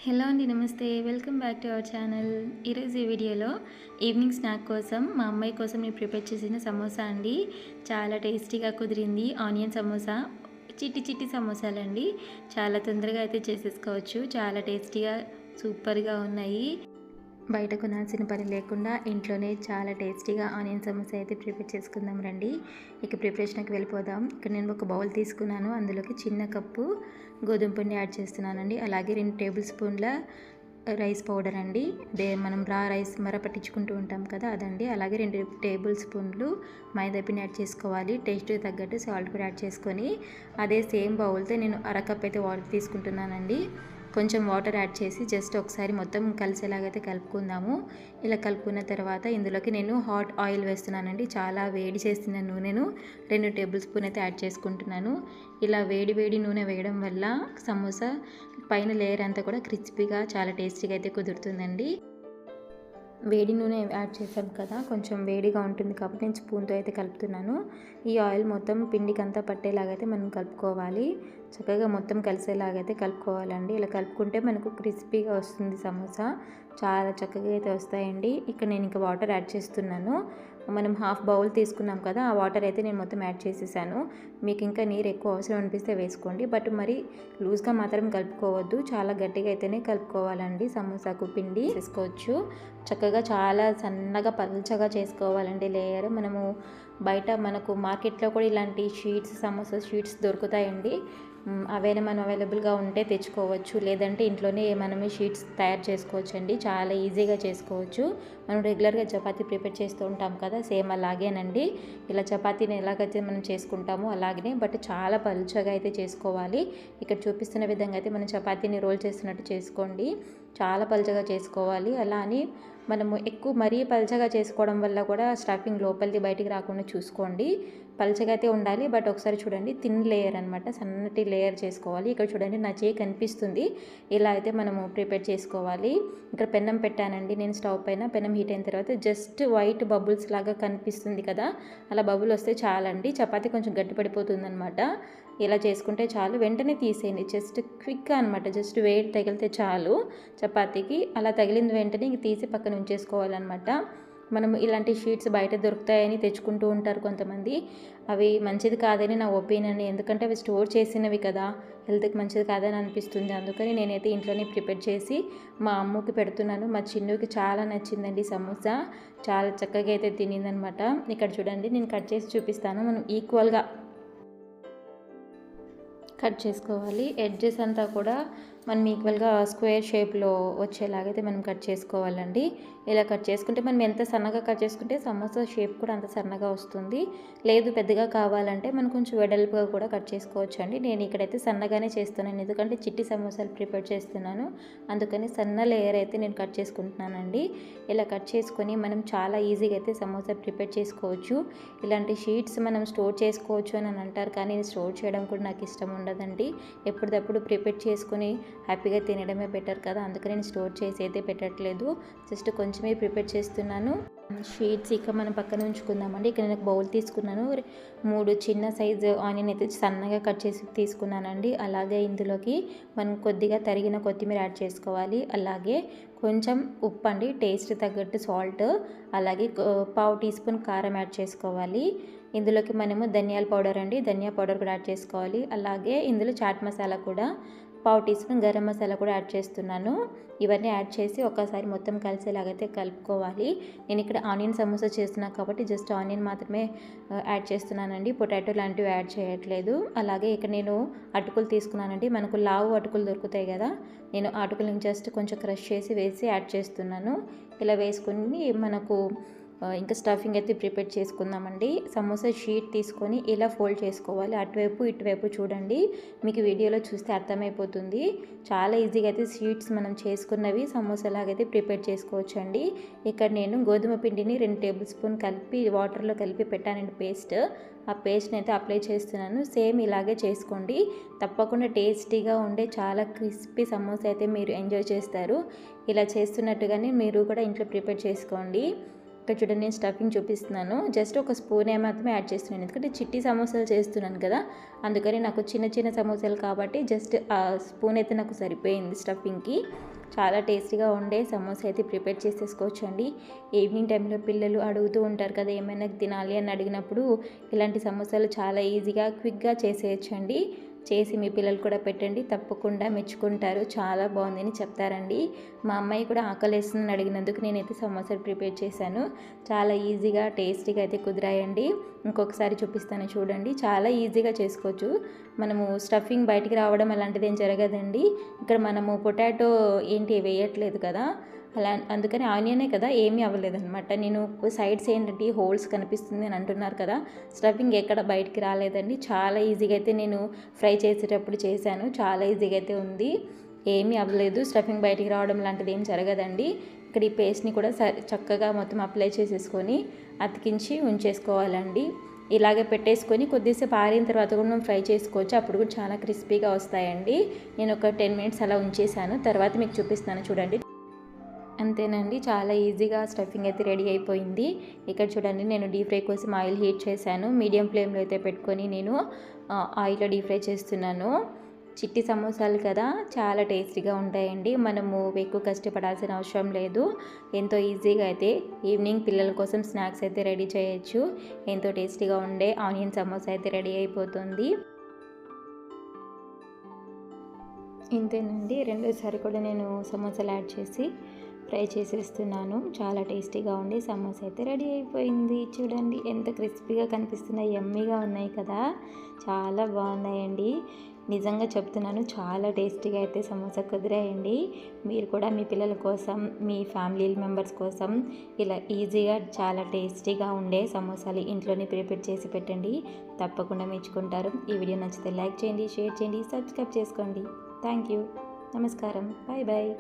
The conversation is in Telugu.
హలో అండి, నమస్తే. Welcome back to our channel. ఈరోజు ఈ వీడియోలో ఈవినింగ్ స్నాక్ కోసం మా అమ్మాయి కోసం నేను ప్రిపేర్ చేసిన సమోసా అండి. చాలా టేస్టీగా కుదిరింది. ఆనియన్ సమోసా, చిట్టి చిట్టి సమోసాలండి. చాలా తొందరగా అయితే చేసేసుకోవచ్చు. చాలా టేస్టీగా సూపర్గా ఉన్నాయి. బయట కొనాల్సిన పని లేకుండా ఇంట్లోనే చాలా టేస్టీగా ఆనియన్ సమోసా అయితే ప్రిపేర్ చేసుకుందాం రండి. ఇక ప్రిపరేషన్కి వెళ్ళిపోదాం. ఇక్కడ నేను ఒక బౌల్ తీసుకున్నాను. అందులోకి చిన్న కప్పు గోధుమ పిండి యాడ్ చేస్తున్నానండి. అలాగే 2 టేబుల్ స్పూన్ల రైస్ పౌడర్ అండి. మనం రా రైస్ పట్టించుకుంటూ ఉంటాం కదా, అదండి. అలాగే 2 టేబుల్ స్పూన్లు మైదా పిండి యాడ్ చేసుకోవాలి. టేస్ట్కి తగ్గట్టు సాల్ట్ కూడా యాడ్ చేసుకొని అదే సేమ్ బౌల్తో నేను అరకప్ అయితే వాటర్ తీసుకుంటున్నానండి. కొంచెం వాటర్ యాడ్ చేసి జస్ట్ ఒకసారి మొత్తం కలిసేలాగైతే కలుపుకుందాము. ఇలా కలుపుకున్న తర్వాత ఇందులోకి నేను హాట్ ఆయిల్ వేస్తున్నానండి. చాలా వేడి చేసిన నూనెను 2 టేబుల్ స్పూన్ అయితే యాడ్ చేసుకుంటున్నాను. ఇలా వేడి వేడి నూనె వేయడం వల్ల సమోసా పైన లేయర్ అంతా కూడా క్రిస్పీగా చాలా టేస్టీగా అయితే కుదురుతుందండి. వేడి నూనె యాడ్ చేసాం కదా, కొంచెం వేడిగా ఉంటుంది కాబట్టి నేను స్పూన్తో అయితే కలుపుతున్నాను. ఈ ఆయిల్ మొత్తం పిండికి అంతా పట్టేలాగైతే మనం కలుపుకోవాలి. చక్కగా మొత్తం కలిసేలాగైతే కలుపుకోవాలండి. ఇలా కలుపుకుంటే మనకు క్రిస్పీగా వస్తుంది సమోసా. చాలా చక్కగా అయితే వస్తాయండి. ఇక్కడ నేను ఇంకా వాటర్ యాడ్ చేస్తున్నాను. మనం హాఫ్ బౌల్ తీసుకున్నాం కదా, ఆ వాటర్ అయితే నేను మొత్తం యాడ్ చేసేసాను. మీకు ఇంకా నీరు ఎక్కువ అవసరం అనిపిస్తే వేసుకోండి, బట్ మరి లూజ్గా మాత్రం కలుపుకోవద్దు. చాలా గట్టిగా అయితేనే కలుపుకోవాలండి. సమోసాకు పిండి చేసుకోవచ్చు. చక్కగా చాలా సన్నగా పల్చగా చేసుకోవాలండి లేయర్. బయట మనకు మార్కెట్లో కూడా ఇలాంటి సమోసా షీట్స్ దొరుకుతాయండి. అవైనా మనం అవైలబుల్గా ఉంటే తెచ్చుకోవచ్చు, లేదంటే ఇంట్లోనే మనమే షీట్స్ తయారు చేసుకోవచ్చు అండి. చాలా ఈజీగా చేసుకోవచ్చు. మనం రెగ్యులర్గా చపాతీ ప్రిపేర్ చేస్తూ ఉంటాం కదా, సేమ్ అలాగేనండి. ఇలా చపాతీని ఎలాగైతే మనం చేసుకుంటామో అలాగనే, బట్ చాలా పలుచగా అయితే చేసుకోవాలి. ఇక్కడ చూపిస్తున్న విధంగా అయితే మనం చపాతీని రోల్ చేస్తున్నట్టు చేసుకోండి. చాలా పలుచగా చేసుకోవాలి. అలా అని మనము మరీ పలుచగా చేసుకోవడం వల్ల కూడా స్టఫింగ్ లోపలిది బయటికి రాకుండా చూసుకోండి. పలుచగా అయితే ఉండాలి, బట్ ఒకసారి చూడండి, థిన్ లేయర్ అనమాట, సన్నటి లేయర్ చేసుకోవాలి. ఇక్కడ చూడండి, నా చేయి కనిపిస్తుంది. ఇలా అయితే మనము ప్రిపేర్ చేసుకోవాలి. ఇక్కడ పెన్నం పెట్టానండి నేను స్టవ్ పైన. పెన్నం హీట్ అయిన తర్వాత జస్ట్ వైట్ బబుల్స్ లాగా కనిపిస్తుంది కదా, అలా బబుల్ వస్తే చాలండి. చపాతీ కొంచెం గట్టి పడిపోతుంది అనమాట. ఇలా చేసుకుంటే చాలు. వెంటనే తీసేయండి, జస్ట్ క్విక్గా అనమాట. జస్ట్ వేడి తగిలితే చాలు చపాతీకి. అలా తగిలిన వెంటనే ఇంక తీసి పక్కన ఉంచేసుకోవాలన్నమాట. మనం ఇలాంటి షీట్స్ బయట దొరుకుతాయని తెచ్చుకుంటూ ఉంటారు కొంతమంది. అవి మంచిది కాదని నా ఒపీనియన్. ఎందుకంటే అవి స్టోర్ చేసినవి కదా, హెల్త్కి మంచిది కాదని అనిపిస్తుంది. అందుకని నేనైతే ఇంట్లోనే ప్రిపేర్ చేసి మా అమ్మకి పెడుతున్నాను. మా చిన్నుకి చాలా నచ్చిందండి సమోసా. చాలా చక్కగా అయితే తినిందనమాట. ఇక్కడ చూడండి, నేను కట్ చేసి చూపిస్తాను. మనం ఈక్వల్గా కట్ చేసుకోవాలి. ఎడ్జెస్ అంతా కూడా మనం ఈక్వల్గా స్క్వేర్ షేప్లో వచ్చేలాగైతే మనం కట్ చేసుకోవాలండి. ఇలా కట్ చేసుకుంటే మనం ఎంత సన్నగా కట్ చేసుకుంటే సమోసా షేప్ కూడా అంత సన్నగా వస్తుంది. లేదు పెద్దగా కావాలంటే మనం కొంచెం వెడల్పుగా కూడా కట్ చేసుకోవచ్చు అండి. నేను ఇక్కడైతే సన్నగానే చేస్తున్నాను, ఎందుకంటే చిట్టి సమోసాలు ప్రిపేర్ చేస్తున్నాను. అందుకని సన్న లేయర్ అయితే నేను కట్ చేసుకుంటున్నానండి. ఇలా కట్ చేసుకొని మనం చాలా ఈజీగా అయితే సమోసా ప్రిపేర్ చేసుకోవచ్చు. ఇలాంటి షీట్స్ మనం స్టోర్ చేసుకోవచ్చు అని అంటారు, కానీ స్టోర్ చేయడం కూడా నాకు ఇష్టం ఉండదండి. ఎప్పటికప్పుడు ప్రిపేర్ చేసుకుని హ్యాపీగా తినడమే బెటర్ కదా, అందుకని నేను స్టోర్ చేసి అయితే పెట్టట్లేదు. జస్ట్ కొంచెమే ప్రిపేర్ చేస్తున్నాను. షీట్స్ ఇక మనం పక్కన ఉంచుకుందామండి. ఇక్కడ నేను బౌల్ తీసుకున్నాను. 3 చిన్న సైజు ఆనియన్ అయితే సన్నగా కట్ చేసి తీసుకున్నానండి. అలాగే ఇందులోకి మనం కొద్దిగా తరిగిన కొత్తిమీర యాడ్ చేసుకోవాలి. అలాగే కొంచెం ఉప్పు అండి, టేస్ట్ తగ్గట్టు సాల్ట్, అలాగే పావు టీ స్పూన్ కారం యాడ్ చేసుకోవాలి. ఇందులోకి మనము ధనియాల పౌడర్ అండి, ధనియా పౌడర్ కూడా యాడ్ చేసుకోవాలి. అలాగే ఇందులో చాట్ మసాలా కూడా, పావు టీ స్పూన్ గరం మసాలా కూడా యాడ్ చేస్తున్నాను. ఇవన్నీ యాడ్ చేసి ఒక్కసారి మొత్తం కలిసేలాగైతే కలుపుకోవాలి. నేను ఇక్కడ ఆనియన్ సమోసా చేస్తున్నాను కాబట్టి జస్ట్ ఆనియన్ మాత్రమే యాడ్ చేస్తున్నానండి, పొటాటో లాంటివి యాడ్ చేయట్లేదు. అలాగే ఇక్కడ నేను అటుకులు తీసుకున్నానండి. మనకు లావు అటుకులు దొరుకుతాయి కదా, నేను అటుకులను జస్ట్ కొంచెం క్రష్ చేసి వేసి యాడ్ చేస్తున్నాను. ఇలా వేసుకుని మనకు ఇంకా స్టఫింగ్ అయితే ప్రిపేర్ చేసుకుందామండి. సమోసా షీట్ తీసుకొని ఇలా ఫోల్డ్ చేసుకోవాలి. అటువైపు ఇటువైపు చూడండి, మీకు వీడియోలో చూస్తే అర్థమైపోతుంది. చాలా ఈజీగా అయితే షీట్స్ మనం చేసుకున్నవి సమోసాలాగైతే ప్రిపేర్ చేసుకోవచ్చు అండి. ఇక్కడ నేను గోధుమ పిండిని 2 టేబుల్ స్పూన్ కలిపి వాటర్లో కలిపి పెట్టానండి పేస్ట్. ఆ పేస్ట్ని అయితే అప్లై చేస్తున్నాను. సేమ్ ఇలాగే చేసుకోండి. తప్పకుండా టేస్టీగా ఉండే చాలా క్రిస్పీ సమోసా అయితే మీరు ఎంజాయ్ చేస్తారు. ఇలా చేస్తున్నట్టుగానే మీరు కూడా ఇంట్లో ప్రిపేర్ చేసుకోండి. ఇక్కడ చూడండి నేను స్టఫింగ్ చూపిస్తున్నాను. జస్ట్ ఒక స్పూన్ మాత్రమే యాడ్ చేస్తున్నాను, ఎందుకంటే చిట్టి సమోసాలు చేస్తున్నాను కదా, అందుకని నాకు చిన్న చిన్న సమోసాలు కాబట్టి జస్ట్ ఆ స్పూన్ అయితే నాకు సరిపోయింది స్టఫింగ్కి. చాలా టేస్టీగా ఉండే సమోసా అయితే ప్రిపేర్ చేసేసుకోవచ్చు అండి. ఈవినింగ్ టైంలో పిల్లలు అడుగుతూ ఉంటారు కదా ఏమైనా తినాలి అని అడిగినప్పుడు ఇలాంటి సమోసాలు చాలా ఈజీగా క్విక్గా చేసేయచ్చు అండి. చేసి మీ పిల్లలు కూడా పెట్టండి, తప్పకుండా మెచ్చుకుంటారు. చాలా బాగుందని చెప్తారండి. మా అమ్మాయి కూడా ఆకలేస్తుందని అడిగినందుకు నేనైతే సమోసాలు ప్రిపేర్ చేశాను. చాలా ఈజీగా టేస్టీగా అయితే కుదిరాయండి. ఇంకొకసారి చూపిస్తాను చూడండి. చాలా ఈజీగా చేసుకోవచ్చు. మనము స్టఫింగ్ బయటికి రావడం అలాంటిది ఏం జరగదండి. ఇక్కడ మనము పొటాటో ఏంటి వేయట్లేదు కదా, అందుకని ఆనియనే కదా, ఏమీ అవ్వలేదన్నమాట. నేను సైడ్స్ ఏంటంటే హోల్స్ కనిపిస్తుంది అని అంటున్నారు కదా, స్టఫింగ్ ఎక్కడ బయటికి రాలేదండి. చాలా ఈజీగా అయితే నేను ఫ్రై చేసేటప్పుడు చేశాను. చాలా ఈజీగా అయితే ఉంది, ఏమీ అవ్వలేదు. స్టఫింగ్ బయటికి రావడం లాంటిది ఏం జరగదండి. ఇక్కడ ఈ పేస్ట్ని కూడా చక్కగా మొత్తం అప్లై చేసేసుకొని అతికించి ఉంచేసుకోవాలండి. ఇలాగే పెట్టేసుకొని కొద్దిసేపు ఆరిన తర్వాత కూడా మనం ఫ్రై చేసుకోవచ్చు. అప్పుడు కూడా చాలా క్రిస్పీగా వస్తాయండి. నేను ఒక 10 మినిట్స్ అలా ఉంచేసాను, తర్వాత మీకు చూపిస్తాను చూడండి. అంతేనండి, చాలా ఈజీగా స్టఫింగ్ అయితే రెడీ అయిపోయింది. ఇక్కడ చూడండి నేను డీప్ ఫ్రై కోసం ఆయిల్ హీట్ చేశాను. మీడియం ఫ్లేమ్లో అయితే పెట్టుకొని నేను ఆయిల్లో డీప్ ఫ్రై చేస్తున్నాను. చిట్టి సమోసాలు కదా, చాలా టేస్టీగా ఉంటాయండి. మనము ఎక్కువ కష్టపడాల్సిన అవసరం లేదు. ఎంతో ఈజీగా అయితే ఈవినింగ్ పిల్లల కోసం స్నాక్స్ అయితే రెడీ చేయొచ్చు. ఎంతో టేస్టీగా ఉండే ఆనియన్ సమోసా అయితే రెడీ అయిపోతుంది. ఇంతేనండి, రెండోసారి కూడా నేను సమోసాలు యాడ్ చేసి ఫ్రై చేసేస్తున్నాను. చాలా టేస్టీగా ఉండి సమోసా అయితే రెడీ అయిపోయింది. చూడండి ఎంత క్రిస్పీగా కనిపిస్తున్నాయి, యమ్మీగా ఉన్నాయి కదా, చాలా బాగున్నాయండి. నిజంగా చెప్తున్నాను, చాలా టేస్టీగా అయితే సమోసా కుదిరాయండి. మీరు కూడా మీ పిల్లల కోసం, మీ ఫ్యామిలీ మెంబర్స్ కోసం ఇలా ఈజీగా చాలా టేస్టీగా ఉండే సమోసాలు ఇంట్లోనే ప్రిపేర్ చేసి పెట్టండి, తప్పకుండా మెచ్చుకుంటారు. ఈ వీడియో నచ్చితే లైక్ చేయండి, షేర్ చేయండి, సబ్స్క్రైబ్ చేసుకోండి. Thank you. నమస్కారం. Bye bye.